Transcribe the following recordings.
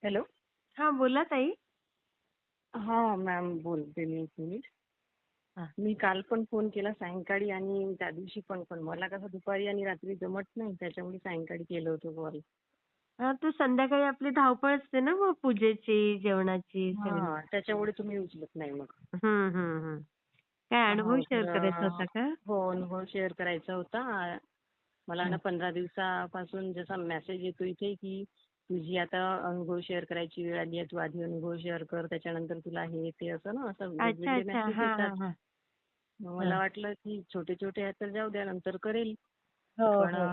Hello. हां, बोला ताई. हां, मॅम बोलते मी सुनील. हां. मी काल पण फोन केला सायंकाळी आणि त्या दिवशी पण मला कसं दुपारी आणि रात्री जमत नाही त्याच्यामुळे सायंकाळी केलं होतं कॉल. हां, तर संध्याकाळी आपली धावपळ असते ना मग पूजेची, जेवणाची सगळी. हां, त्याच्यामुळे तुम्ही उचलत नाही मग. हं, हं, हं. काय अनुभव हो, शेअर करायचा होता का? हो, अनुभव शेअर करायचा होता. मला ना हां. 15 दिवसापासून जसा मेसेज येतो इथे की तुझी आता अनुभव शेअर करायची वेळ आली आहे. तू आधी अनुभव शेअर कर, त्याच्यानंतर तुला हे ते असं ना असं अच्छा, वेगवेगळे अच्छा. मेसेज हां, येतात. हां, हां. मग मला हां. वाटलं की छोटे छोटे आहेत तर जाऊ द्या नंतर करेल. हो, पण हो.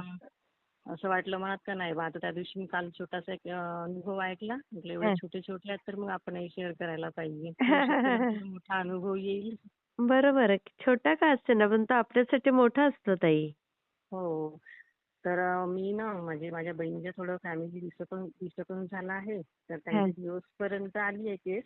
असं वाटलं मनात का नाही बा आता त्या दिवशी मी काल छोटासा एक अनुभव ऐकला. म्हटलं एवढे हं. छोटे छोटे आहेत तर मग आपणही शेअर करायला पाहिजे. होऊ शकतं नंतर मोठा अनुभव येईल. बरोबर आहे. छोटा का असेना, पण तो आपल्यासाठी मोठा असतो ताई. हो. तर मी ना म्हणजे माझ्या बहिणीचं थोडं फॅमिली डिस्टर्बन्स झाला आहे. तर त्यांची हां, दिवसपर्यंत आली आहे केस.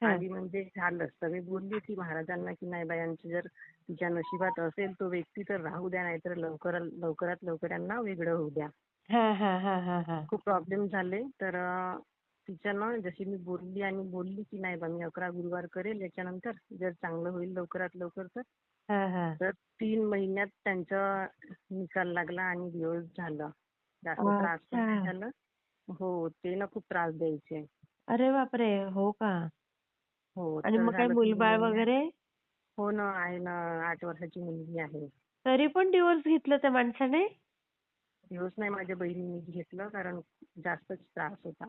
हां. आली म्हणजे झालंच. तर मी बोलली होती महाराजांना की नाही बायांची जर तिच्या नशिबात असेल तो व्यक्ती तर राहू द्या, नाहीतर लवकरात लवकर यांना वेगळं होऊ द्या. हां, हां, हां, हां, हां. खूप प्रॉब्लेम झाले. तर तिच्या ना जशी मी बोलली आणि बोलली की नाही बा मी 11 गुरुवार करेल याच्यानंतर जर चांगलं होईल लवकरात लवकर तर. हां, हां. तर 3 महिन्यात त्यांचा निकाल लागला आणि डिव्होर्स झाला. जास्त त्रास पण अच्छा. नाही झाला. हो, ते ना खूप त्रास द्यायचे. अरे बापरे! हो का? हो, आणि तर मग काय झालं 3 मूलबाळ महिन्यात. वगैरे? हो ना, आहे ना 8 वर्षाची मुलगी आहे. तरी पण डिव्होर्स घेतला त्या माणसाने? डिव्होर्स नाही माझ्या बहिणीने घेतलं कारण जास्तच त्रास होता.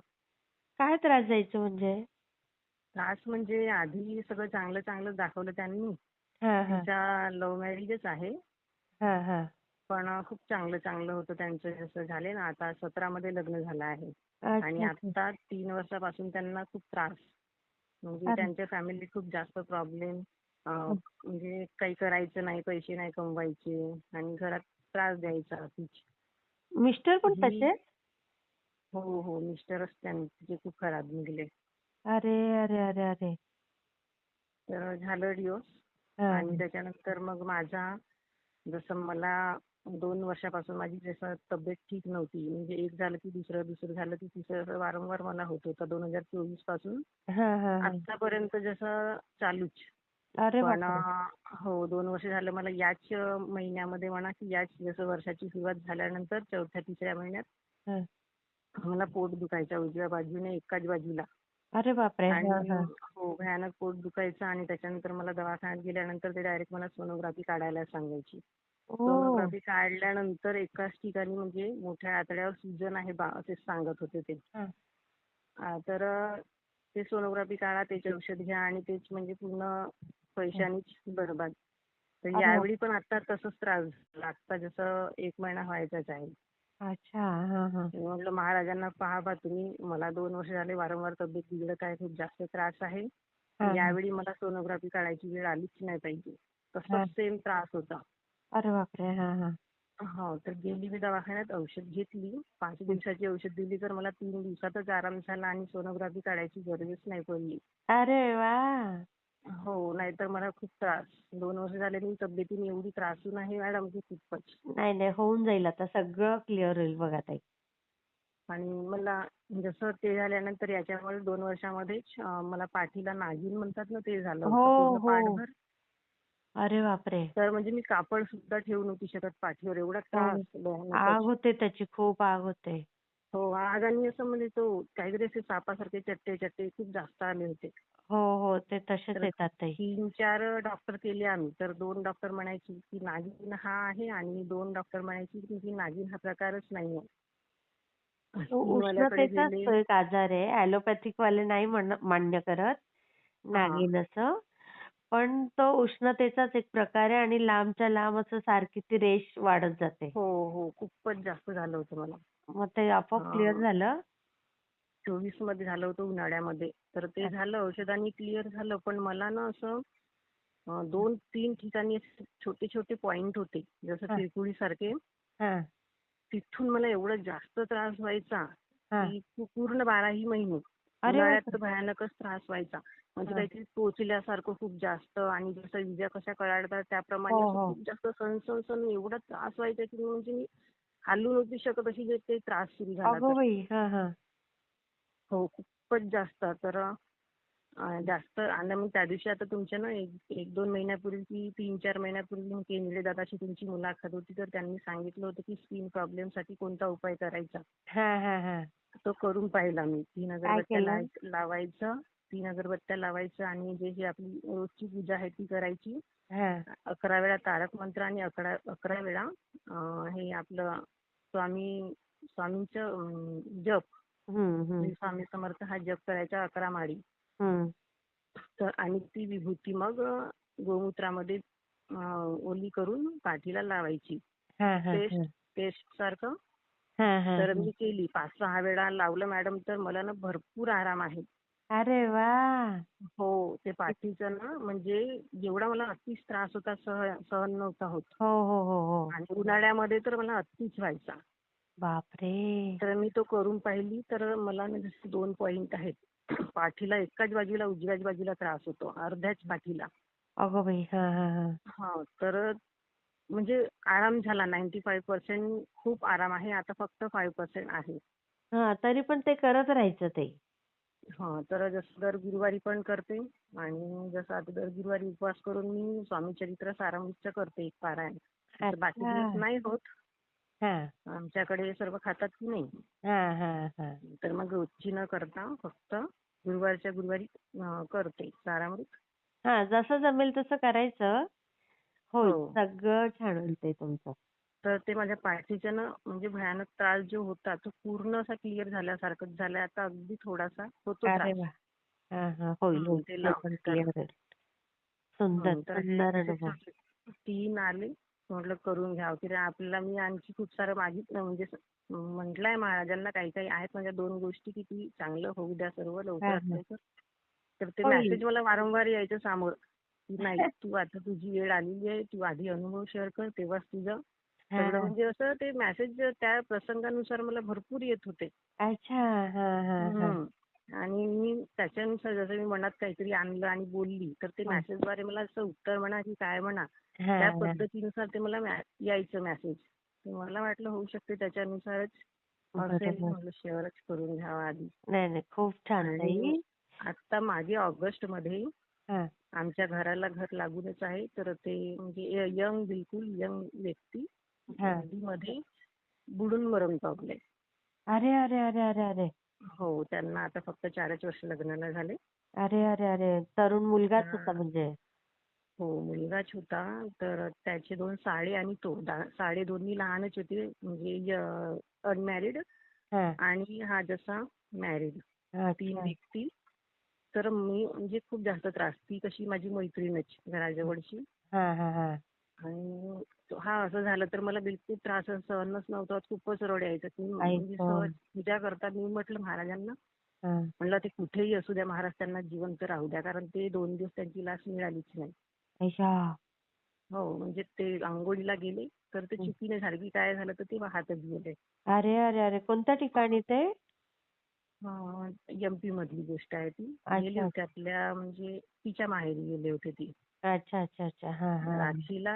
काय त्रास द्यायचं म्हणजे? त्रास म्हणजे आधी सगळं चांगलं चांगलं दाखवलं त्यांनी. हां, हां. तिचा लव्ह मॅरेजच आहे. हां, हां. पण खूप चांगलं चांगलं होतं त्यांचं जसं झाले ना आता 17 मध्ये लग्न झालं आहे. आणि अच्छा, अच्छा. आता 3 वर्षापासून त्यांना खूप त्रास. म्हणजे अरे! त्यांच्या फॅमिलीत खूप जास्त प्रॉब्लेम. हं. म्हणजे काही करायचं नाही, पैसे नाही कमवायचे आणि घरात त्रास द्यायचा. मिस्टर पण ही तसेच? हो, हो. मिस्टरच त्यांचे खूप खराब निघाले. अरे, अरे, अरे, अरे! तर झालं डिव्होर्स. आणि हां. त्याच्यानंतर मग माझा जसं मला 2 वर्षापासून माझी जसं तब्येत ठीक नव्हती. म्हणजे एक झालं की दुसरं, दुसरं झालं की तिसरं असं वारंवार मला होत होतं 2024 पासून. हां, हां, हां. आत्तापर्यंत जसं चालूच. अरे पण बापरे! हो 2 वर्ष झालं मला याच महिन्यामध्ये म्हणा की याच जसं वर्षाची सुरुवात झाल्यानंतर चौथ्या-तिसऱ्या महिन्यात हं. मला पोट दुखायचं उजव्या बाजूने एकाच बाजूला. अरे बापरे! हां, आणि हां. हो भयानक पोट दुखायचं आणि त्याच्यानंतर मला दवाखान्यात गेल्यानंतर ते डायरेक्ट मला सोनोग्राफी काढायला सांगायची. ओह! सोनोग्राफी काढल्यानंतर एकाच ठिकाणी म्हणजे मोठ्या आतड्यावर सूजन आहे बा असे सांगत होते ते. हां. तर ते सोनोग्राफी काढा, त्याचे औषध घ्या आणि तेच म्हणजे पूर्ण हं. पैशानीच बरबाद. तर अरे बाप यावेळी पण आता तसंच त्रास झाला. आता जसं 1 महिना व्हायचाच आहे. अच्छा. हां, हां. मी म्हटलं महाराजांना पहा बा तुम्ही मला 2 वर्ष झाले वारंवार तब्येत बिघडत आहे. खूप जास्त त्रास आहे. हां, हां. यावेळी मला सोनोग्राफी काढायची वेळ आलीच नाही पाहिजे. तसाच हां. सेम त्रास होता. अरे बापरे! हां, हां. हो, तर गेली मी दवाखान्यात औषध घेतली. 5 हं. दिवसाची औषध दिली तर मला 3 दिवसातच आराम झाला आणि सोनोग्राफी काढायची गरजच नाही पडली. अरे वाह! हो, नाहीतर मला खूप त्रास. 2 वर्ष झाले मी तब्येतीने एवढी त्रासून आहे मॅडम की खूपच. नाही, नाही. होऊन जाईल आता सगळं क्लिअर होईल बघा ताई. आणि मला जसं ते झाल्यानंतर याच्यामुळे 2 वर्षामध्येच मला पाठीला नागीन म्हणतात ना ते झालं हो, होतं पूर्ण हो. पाठभर. अरे बापरे! तर म्हणजे मी कापड सुद्धा ठेवू नव्हती शकत पाठीवर एवढा त्रास हो. आग भयानकच. होते त्याची, खूप आग होते. हो, आग आणि असं म्हणजे तो काहीतरी असे सापासारखे चट्टे खूप जास्त आले होते. हो, हो. ते तसेच तर येतात ताई. 3-4 डॉक्टर केले आम्ही. तर 2 डॉक्टर म्हणायचे की नागिन हा आहे आणि 2 डॉक्टर म्हणायचे की नागिन हा प्रकारच नाहीये. तो अस्थिवाल्याकडे उष्णतेचाच गेले. तो एक आजार आहे. ॲलोपॅथिकवाले नाही मान्य करत हां. नागिन असं. पण तो उष्णतेचाच एक प्रकार आहे आणि लांबच्या लांब असं सारखी ती रेष वाढत जाते. हो, हो. खूपच जास्त झालं होतं मला. मग ते आपोआप क्लिअर हां. झालं? 24 मध्ये झालं होतं उन्हाळ्यामध्ये. तर ते अ, झालं औषधांनी क्लिअर झालं. पण मला ना असं 2-3 ठिकाणी असे छोटे-छोटे पॉइंट होते. जसं हां, तिळकुळीसारखे. हां, तिथून मला एवढा जास्त त्रास व्हायचा, हां. की पूर्ण 12ही महिने. अरे उन्हाळ्यात तर बापरे! भयानकच त्रास व्हायचा. म्हणजे हां. काहीतरी टोचल्यासारखं खूप जास्त आणि जसं विजा कशा कळाडतात हो, त्याप्रमाणे असं हो. खूप जास्त सण एवढा त्रास व्हायचा की म्हणजे मी हालू नव्हती शकत अशी जे ते त्रास सुरू झाला अगं तर. बाई! हां, हां. हो, खूपच जास्त. तर जास्त आणि मग त्या दिवशी आता तुमच्या ना एक 2 महिन्यापूर्वी की 3-4 महिन्यापूर्वी मग केंद्रे दादाशी तुमची मुलाखत होती, तर त्यांनी सांगितलं होतं की स्किन प्रॉब्लेमसाठी कोणता उपाय करायचा. हां, हां, हां. तो करून पाहिला मी. 3 काय अगरबत्त्या केलं? लावायचं, 3 अगरबत्त्या लावायचं आणि जे आपली रोजची पूजा आहे ती करायची. हां. 11 वेळा तारक मंत्र आणि 11 वेळा हे आपलं स्वामींचं जप. हं, हं, श्री स्वामी समर्थ हा जप करायचा 11 माळी. हं. तर आणि ती विभूती मग गोमूत्रामध्ये ओली करून पाठीला लावायची. हां, हां, पेस्ट हां. पेस्ट सारखं. हां, हां, तर हां. मी केली 5-6 वेळा लावलं मॅडम, तर मला ना भरपूर आराम आहे. अरे वाह! हो, ते पाठीचं ना म्हणजे जेवढा मला अतिच त्रास होता सहन नव्हता होत. हो, हो, हो, हो. आणि उन्हाळ्यामध्ये तर मला अतिच व्हायचा. बापरे! तर मी तो करून पाहिली, तर मला ना जसे 2 पॉइंट आहेत. पाठीला एकाच बाजूला उजव्याच बाजूला त्रास होतो, अर्ध्याच पाठीला. अगं बाई! हां, हां, हां. हां, तर म्हणजे आराम झाला 95% खूप आराम आहे. आता फक्त 5% आहे. हां, तरी पण ते करत राहायचं ते. हां, तर जसं दर गुरुवारी पण करते आणि जसं आता दर गुरुवारी उपवास करून मी स्वामी चरित्र सारामृतचं करते एक पारायण. तर बाकी अच्छा. दिवस नाही होत. हां. आमच्याकडे सर्व खातात की नाही. हां, हां, हां. तर मग रोजची न करता फक्त गुरुवारच्या गुरुवारी करते सारामृत. हां, जसं जमेल तसं करायचं. हो. होईल. सगळं छान होईल ते तुमचं. तर ते माझ्या पाठीचा ना म्हणजे भयानक त्रास जो होता तो पूर्ण असा क्लिअर झाल्यासारखंच झालाय. आता अगदी थोडासा होतो अरे त्रास. वाह! हां, हां. होईल, होईल. ते ते पण लावते तर. क्लिअर होईल. सुंदर, तर हे सुंदर असेच अनुभव. 3 आले. म्हटलं करून घ्यावं, की आपल्याला मी आणखी खूप सारं मागितलं म्हणजे म्हटलंय महाराजांना काही काही आहेत माझ्या 2 गोष्टी की ती चांगलं होऊ द्या सर्व हां, लवकरात हां. लवकर. तर ते होईल. मेसेज मला वारंवार यायचं समोर, की नाही तू आता तुझी वेळ आलेली आहे. तू आधी अनुभव शेअर कर तेव्हाच तुझं सगळं हां. म्हणजे असं ते मेसेज त्या प्रसंगानुसार मला भरपूर येत होते. अच्छा. हां, हां, हां. हं. आणि मी त्याच्यानुसार जसं मी मनात काहीतरी आणलं आणि बोलली, तर ते हां. मेसेजद्वारे मला असं उत्तर म्हणा की काय म्हणा, त्या हां, हां. पद्धतीनुसार ते मला यायचं मेसेज. तर मला वाटलं होऊ शकते त्याच्यानुसारच असेल. बरोबर. म्हटलं शेअरच करून घ्यावा आधी. नाही, नाही. खूप छान आणि ताई. आता मागे ऑगस्टमध्ये हां, आमच्या घराला घर लागूनच आहे. तर ते म्हणजे बिलकुल यंग व्यक्ती हां. नदीमध्ये बुडून मरण पावले. अरे, अरे, अरे, अरे, अरे! हो, त्यांना आता फक्त 4च वर्ष लग्नाला झाले. अरे, अरे, अरे! तरुण मुलगाच होता तर म्हणजे. हो, मुलगाच होता. तर त्याचे 2 साळे आणि तो साळे दोन्ही लहानच होते म्हणजे अनमॅरिड हां. आणि हा जसा मॅरिड. 3 अच्छा. व्यक्ती. तर मी म्हणजे खूप जास्त त्रास. ती कशी माझी मैत्रीणच घराजवळची. हां, हां, हां. आणि हा असं झालं तर मला बिलकुल त्रास सहनच नव्हता होत. खूपच रड यायचं. की आई म्हणजे सहज गं! पूजा करतात. मी म्हटलं महाराजांना, हां. म्हणलं ते कुठेही असू द्या महाराज त्यांना जिवंत राहू द्या. कारण ते 2 दिवस त्यांची लाच मिळालीच नाही. अय्या! हो, म्हणजे ते अंघोळीला गेले, तर ते हं. चुकीने झालं की काय झालं तर ते वाहतच गेले. अरे, अरे, अरे! कोणत्या ठिकाणी ते? एम-पी मधली गोष्ट आहे ती. गेले अच्छा. होते आपल्या म्हणजे तिच्या माहेरी गेले होते ती. अच्छा, अच्छा, अच्छा. हां, हां. राखीला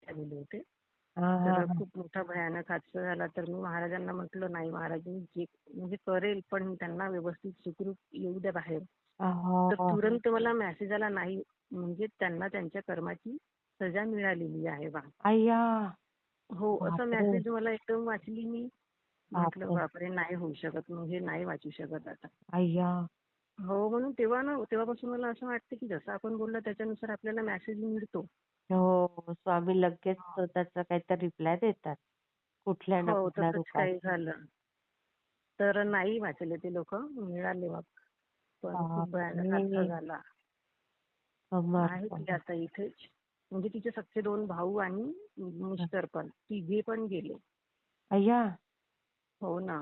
गेले होते. हां, हां, तर हां. खूप मोठा भयानक हादसा झाला. तर मी महाराजांना म्हटलं, "नाही महाराज मी जे म्हणजे करेल, पण त्यांना व्यवस्थित सुखरूप येऊ द्या बाहेर." तर अहो! तुरंत मला मेसेज आला, "नाही, म्हणजे त्यांना त्यांच्या कर्माची सजा मिळालेली आहे बा." अय्या! हो, असा बापरे! मेसेज मला एकदम वाचली मी. म्हटलं बापरे! बापरे! नाही होऊ शकत. मग हे नाही वाचू शकत आता. अय्या! हो, म्हणून तेव्हापासून मला असं वाटतं, की जसं आपण बोललो त्याच्यानुसार आपल्याला मेसेज मिळतो. हो, स्वामी लगेच त्याचा काहीतरी रिप्लाय देतात. कुठल्या ना हो, कुठल्या तसंच रूपात. काही झालं. तर नाही वाचले ते लोकं. मिळाले मग. पण खूप भयानक हादसा बापरे! झाला. कमाल, आहे ती कमाल. आता इथेच. म्हणजे तिचे सख्खे 2 भाऊ आणि मिस्टर पण. तिघे पण गेले. अय्या! हो ना.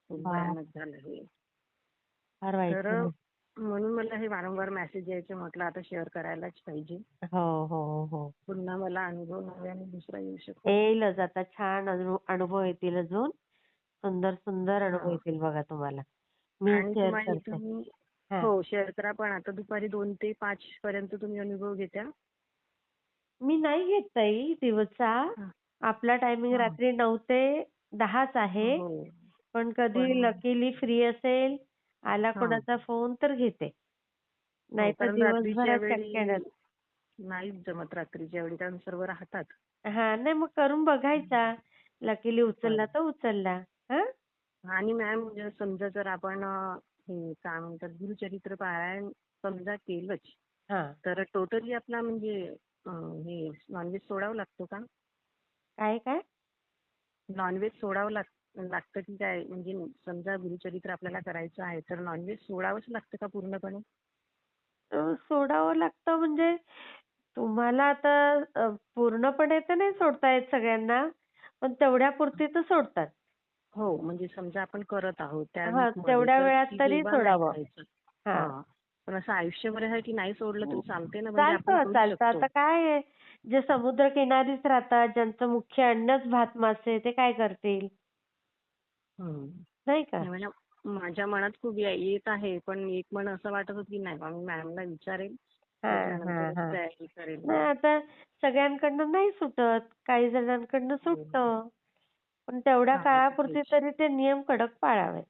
खूप बाप! भयानक झालं हे. फार वाईट तर झालं. म्हणून मला हे वारंवार मेसेज यायचे. म्हटलं आता शेअर करायलाच पाहिजे. हो, हो, हो. पुन्हा मला अनुभव नव्याने दुसरा येऊ शकतो. येईलच आता छान अनुभव येतील अजून. सुंदर, सुंदर अनुभव हां. येतील बघा तुम्हाला. मी आणि शेअर करते. तुम्ही हां. हो, शेअर करा. पण आता दुपारी 2 ते 5 पर्यंत तुम्ही अनुभव घेत्या? मी नाही घेत ताई दिवसा. हां, आपला टायमिंग हां. रात्री 9 ते 10च आहे. हो. पण कधी पण लकीली फ्री असेल आला हा. कोणाचा फोन तर घेते. हो, नाहीतर कारण रात्रीच्या दिवसभरात शक्य वेळी नाही. नाहीच जमत रात्रीच्या वेळी, कारण सर्व राहतात. हां, नाही मग करून बघायचा. लकीली उचलला बरं. तर उचलला. हां? आणि मॅम म्हणजे समजा जर आपण हे काय म्हणतात गुरुचरित्र पारायण समजा केलंच, हां. तर टोटली आपला म्हणजे हे नॉनव्हेज सोडावं लागतो का? काय, काय? नॉनव्हेज सोडावं लागतं की काय? म्हणजे समजा गुरुचरित्र आपल्याला करायचं आहे, तर नॉनव्हेज सोडावंच लागतं का पूर्णपणे? सोडावं लागतं म्हणजे तुम्हाला आता पूर्णपणे तर नाही सोडता येत सगळ्यांना, पण तेवढ्यापुरती तर सोडतात. हो, म्हणजे समजा आपण करत आहोत त्या हां, वीकमध्ये, तेवढ्या तर वेळात ती तरी तेव्हा नाही सोडावं. खायचं. हां. हां. पण असं आयुष्यभरासाठी नाही सोडलं तरी चालते ना, म्हणजे आपण चालतं, करू चालतं. शकतो. आता काय आहे, जे समुद्रकिनारीच राहतात, ज्यांचं मुख्य अन्नच भात मासे, ते काय करतील? हं. नाही का? नाही म्हणजे माझ्या मनात खूप येत आहे, पण एक मन असं वाटत होतं की नाही बा, मी मॅमला विचारेल, हां, हां, त्याच्यानंतरच हां. तयारी करेल नाही बा. आता सगळ्यांकडनं नाही सुटत. काही जणांकडनं हो. सुटतं. पण तेवढ्या हां, काळापुरती तेच. तरी ते नियम कडक पाळावे.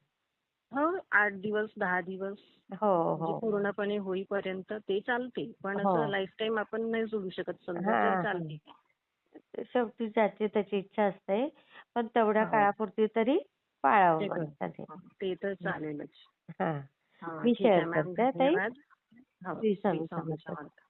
हो, 8 दिवस, 10 दिवस हो, म्हणजे हो. पूर्णपणे होईपर्यंत ते चालते. पण हो. असं लाईफटाईम आपण नाही सोडू शकत समजा, तर हां, हां. चालते. शेवटी ज्याची त्याची इच्छा असते. पण तेवढ्या हो, काळापुरती तरी पाळावं ते कर. माणसाने. हां, ते तर चालेलच. हां. हां, मी ठीक शेअर आहे मॅम, करते ताई. धन्यवाद. हो, श्री श्री स्वामी स्वामी समर्थ. समर्थ.